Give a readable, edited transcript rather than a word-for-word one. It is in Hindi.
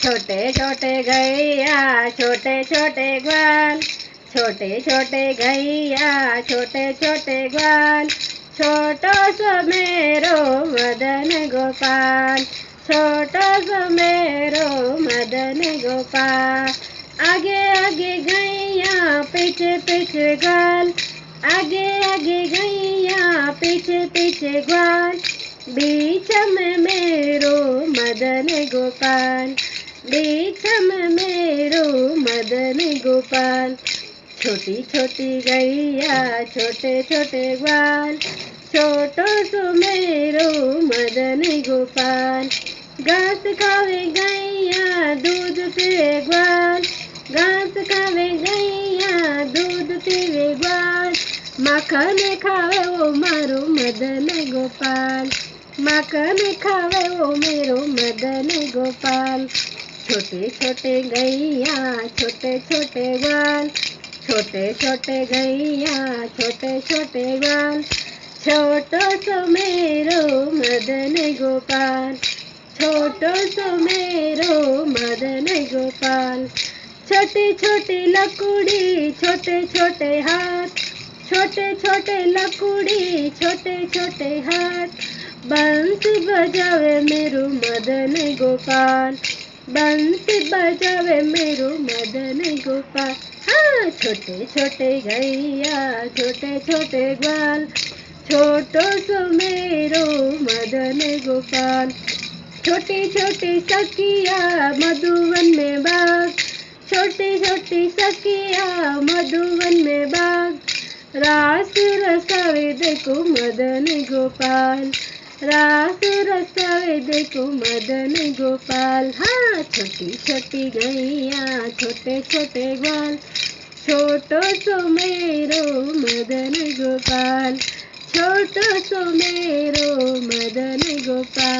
छोटे छोटे गैया छोटे छोटे ग्वाल, छोटे छोटे गैया छोटे छोटे ग्वाल, छोटो सो मेरो मदन गोपाल, छोटो सो मेरो मदन गोपाल। आगे आगे गैया पीछे पीछे ग्वाल, आगे आगे गैया पीछे पीछे ग्वाल, बीच में मेरो मदन गोपाल, बीच में मेरो मदन गोपाल। छोटी छोटी गैया छोटे छोटे ग्वाल, छोटो सो मेरो मदन गोपाल। घास खावे गैया दूध पीवे ग्वाल, घास खावे गैया दूध पीवे ग्वाल, माखन खावे वो मारो मदन गोपाल, माखन खावे वो मेरो मदन गोपाल। छोटे छोटे गैया छोटे छोटे ग्वाल, छोटे छोटे गैया छोटे छोटे ग्वाल, छोटो सो मेरो मदन गोपाल, छोटो सो मेरो मदन गोपाल। छोटी छोटी लकुड़ी छोटे छोटे हाथ, छोटे छोटे लकुड़ी छोटे छोटे हाथ, बंसी बजावे मेरो मदन गोपाल, बंसी बजावे मेरो मदन गोपाल। हाँ, छोटे छोटे गैया छोटे छोटे ग्वाल, छोटो सो मेरो मदन गोपाल। छोटी छोटी सखिया मधुवन में बाग, छोटी छोटी सखिया मधुवन में बाग, रास रसावे देखो मदन गोपाल, रास रसावे देखो मदन गोपाल। हाँ, छोटी छोटी गैया छोटे छोटे ग्वाल, छोटो सो मेरो मदन गोपाल, छोटो सो मेरो मदन गोपाल।